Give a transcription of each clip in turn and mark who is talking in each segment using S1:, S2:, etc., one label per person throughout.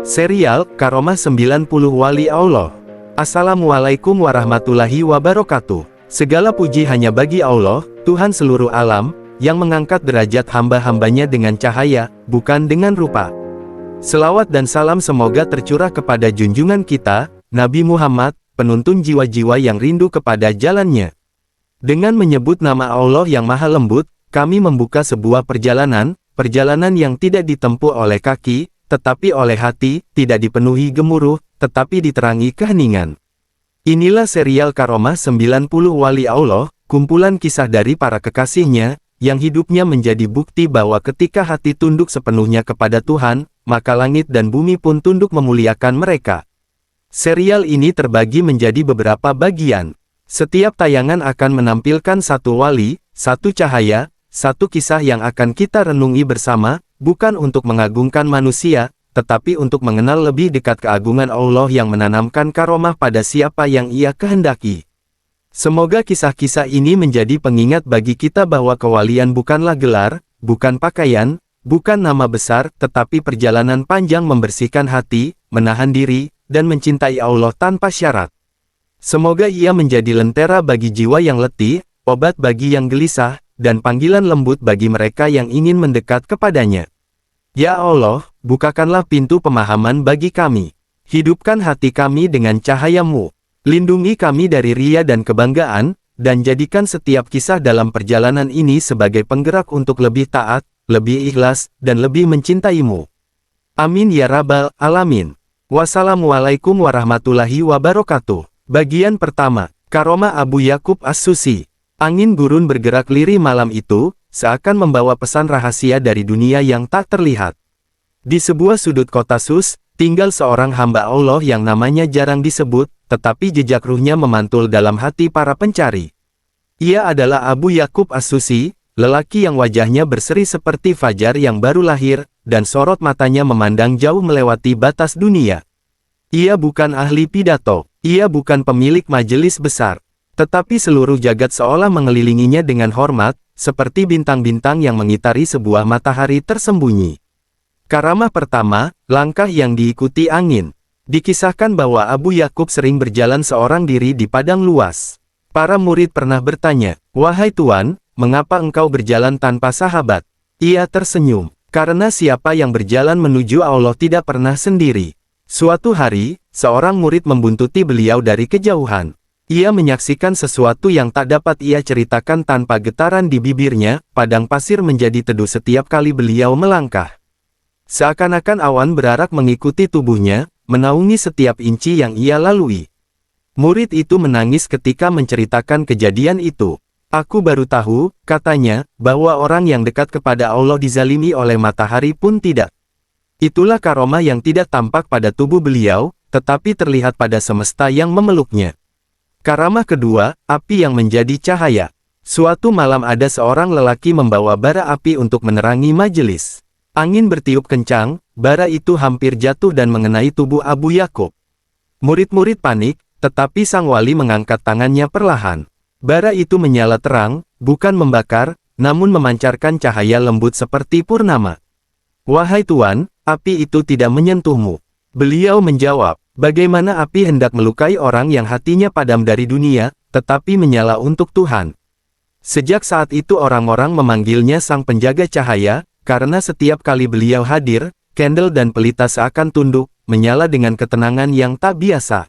S1: Serial Karomah 90 Wali Allah. Assalamualaikum warahmatullahi wabarakatuh. Segala puji hanya bagi Allah, Tuhan seluruh alam, yang mengangkat derajat hamba-hambanya dengan cahaya, bukan dengan rupa. Selawat dan salam semoga tercurah kepada junjungan kita, Nabi Muhammad, penuntun jiwa-jiwa yang rindu kepada jalannya. Dengan menyebut nama Allah yang maha lembut, kami membuka sebuah perjalanan yang tidak ditempuh oleh kaki, tetapi oleh hati, tidak dipenuhi gemuruh, tetapi diterangi keheningan. Inilah serial Karomah 90 Wali Allah, kumpulan kisah dari para kekasihnya, yang hidupnya menjadi bukti bahwa ketika hati tunduk sepenuhnya kepada Tuhan, maka langit dan bumi pun tunduk memuliakan mereka. Serial ini terbagi menjadi beberapa bagian. Setiap tayangan akan menampilkan satu wali, satu cahaya, satu kisah yang akan kita renungi bersama, bukan untuk mengagungkan manusia, tetapi untuk mengenal lebih dekat keagungan Allah yang menanamkan karomah pada siapa yang Ia kehendaki. Semoga kisah-kisah ini menjadi pengingat bagi kita bahwa kewalian bukanlah gelar, bukan pakaian, bukan nama besar, tetapi perjalanan panjang membersihkan hati, menahan diri, dan mencintai Allah tanpa syarat. Semoga Ia menjadi lentera bagi jiwa yang letih, obat bagi yang gelisah, dan panggilan lembut bagi mereka yang ingin mendekat kepadanya. Ya Allah, bukakanlah pintu pemahaman bagi kami. Hidupkan hati kami dengan cahaya-Mu. Lindungi kami dari ria dan kebanggaan, dan jadikan setiap kisah dalam perjalanan ini sebagai penggerak untuk lebih taat, lebih ikhlas, dan lebih mencintai-Mu. Amin ya Rabbal Alamin. Wassalamualaikum warahmatullahi wabarakatuh. Bagian pertama, Karomah Abu Yakub As-Susi. Angin gurun bergerak lirih malam itu, seakan membawa pesan rahasia dari dunia yang tak terlihat. Di sebuah sudut kota Sus, tinggal seorang hamba Allah yang namanya jarang disebut, tetapi jejak ruhnya memantul dalam hati para pencari. Ia adalah Abu Yakub As-Susi, lelaki yang wajahnya berseri seperti fajar yang baru lahir, dan sorot matanya memandang jauh melewati batas dunia. Ia bukan ahli pidato, ia bukan pemilik majelis besar. Tetapi seluruh jagat seolah mengelilinginya dengan hormat, seperti bintang-bintang yang mengitari sebuah matahari tersembunyi. Karamah pertama, langkah yang diikuti angin. Dikisahkan bahwa Abu Yakub sering berjalan seorang diri di padang luas. Para murid pernah bertanya, "Wahai Tuan, mengapa engkau berjalan tanpa sahabat?" Ia tersenyum, "Karena siapa yang berjalan menuju Allah tidak pernah sendiri." Suatu hari, seorang murid membuntuti beliau dari kejauhan. Ia menyaksikan sesuatu yang tak dapat ia ceritakan tanpa getaran di bibirnya, padang pasir menjadi teduh setiap kali beliau melangkah. Seakan-akan awan berarak mengikuti tubuhnya, menaungi setiap inci yang ia lalui. Murid itu menangis ketika menceritakan kejadian itu. "Aku baru tahu," katanya, "bahwa orang yang dekat kepada Allah dizalimi oleh matahari pun tidak." Itulah karomah yang tidak tampak pada tubuh beliau, tetapi terlihat pada semesta yang memeluknya. Karamah kedua, api yang menjadi cahaya. Suatu malam ada seorang lelaki membawa bara api untuk menerangi majelis. Angin bertiup kencang, bara itu hampir jatuh dan mengenai tubuh Abu Yakub. Murid-murid panik, tetapi sang wali mengangkat tangannya perlahan. Bara itu menyala terang, bukan membakar, namun memancarkan cahaya lembut seperti purnama. "Wahai Tuan, api itu tidak menyentuhmu." Beliau menjawab, "Bagaimana api hendak melukai orang yang hatinya padam dari dunia, tetapi menyala untuk Tuhan?" Sejak saat itu orang-orang memanggilnya sang penjaga cahaya, karena setiap kali beliau hadir, candle dan pelita seakan tunduk, menyala dengan ketenangan yang tak biasa.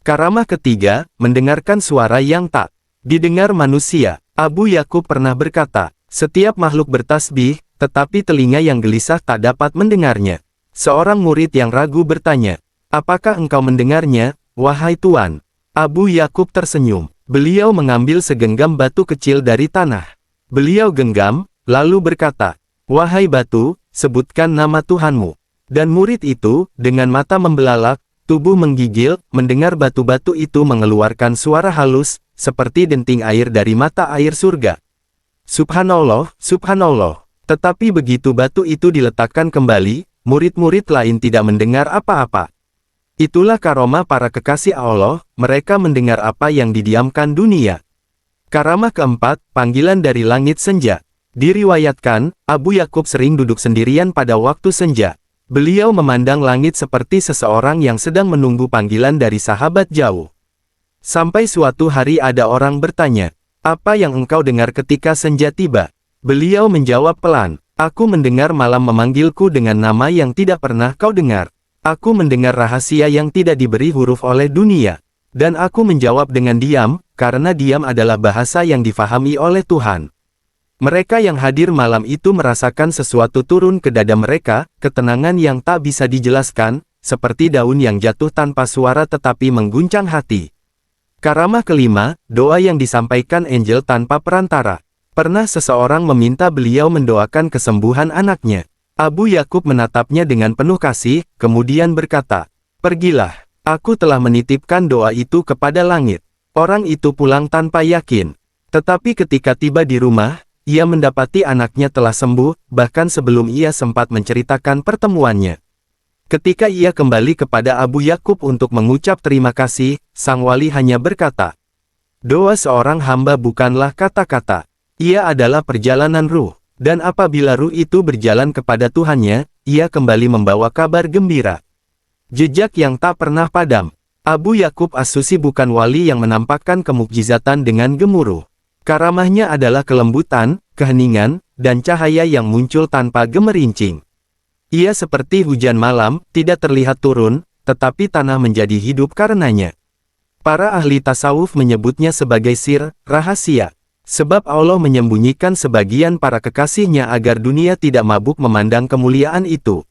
S1: Karamah ketiga, mendengarkan suara yang tak didengar manusia. Abu Yakub pernah berkata, "Setiap makhluk bertasbih, tetapi telinga yang gelisah tak dapat mendengarnya." Seorang murid yang ragu bertanya, "Apakah engkau mendengarnya, wahai Tuan?" Abu Yakub tersenyum. Beliau mengambil segenggam batu kecil dari tanah. Beliau genggam, lalu berkata, "Wahai batu, sebutkan nama Tuhanmu." Dan murid itu, dengan mata membelalak, tubuh menggigil, mendengar batu-batu itu mengeluarkan suara halus, seperti denting air dari mata air surga. "Subhanallah, subhanallah." Tetapi begitu batu itu diletakkan kembali, murid-murid lain tidak mendengar apa-apa. Itulah karomah para kekasih Allah, mereka mendengar apa yang didiamkan dunia. Karamah keempat, panggilan dari langit senja. Diriwayatkan, Abu Yakub sering duduk sendirian pada waktu senja. Beliau memandang langit seperti seseorang yang sedang menunggu panggilan dari sahabat jauh. Sampai suatu hari ada orang bertanya, "Apa yang engkau dengar ketika senja tiba?" Beliau menjawab pelan, "Aku mendengar malam memanggilku dengan nama yang tidak pernah kau dengar. Aku mendengar rahasia yang tidak diberi huruf oleh dunia. Dan aku menjawab dengan diam, karena diam adalah bahasa yang difahami oleh Tuhan." Mereka yang hadir malam itu merasakan sesuatu turun ke dada mereka, ketenangan yang tak bisa dijelaskan, seperti daun yang jatuh tanpa suara tetapi mengguncang hati. Karamah kelima, doa yang disampaikan Angel tanpa perantara. Pernah seseorang meminta beliau mendoakan kesembuhan anaknya. Abu Yakub menatapnya dengan penuh kasih, kemudian berkata, "Pergilah, aku telah menitipkan doa itu kepada langit." Orang itu pulang tanpa yakin. Tetapi ketika tiba di rumah, ia mendapati anaknya telah sembuh, bahkan sebelum ia sempat menceritakan pertemuannya. Ketika ia kembali kepada Abu Yakub untuk mengucap terima kasih, sang wali hanya berkata, "Doa seorang hamba bukanlah kata-kata. Ia adalah perjalanan ruh, dan apabila ruh itu berjalan kepada Tuhannya, ia kembali membawa kabar gembira." Jejak yang tak pernah padam. Abu Yakub As-Susi bukan wali yang menampakkan kemukjizatan dengan gemuruh. Karamahnya adalah kelembutan, keheningan, dan cahaya yang muncul tanpa gemerincing. Ia seperti hujan malam, tidak terlihat turun, tetapi tanah menjadi hidup karenanya. Para ahli tasawuf menyebutnya sebagai sir, rahasia. Sebab Allah menyembunyikan sebagian para kekasihnya agar dunia tidak mabuk memandang kemuliaan itu.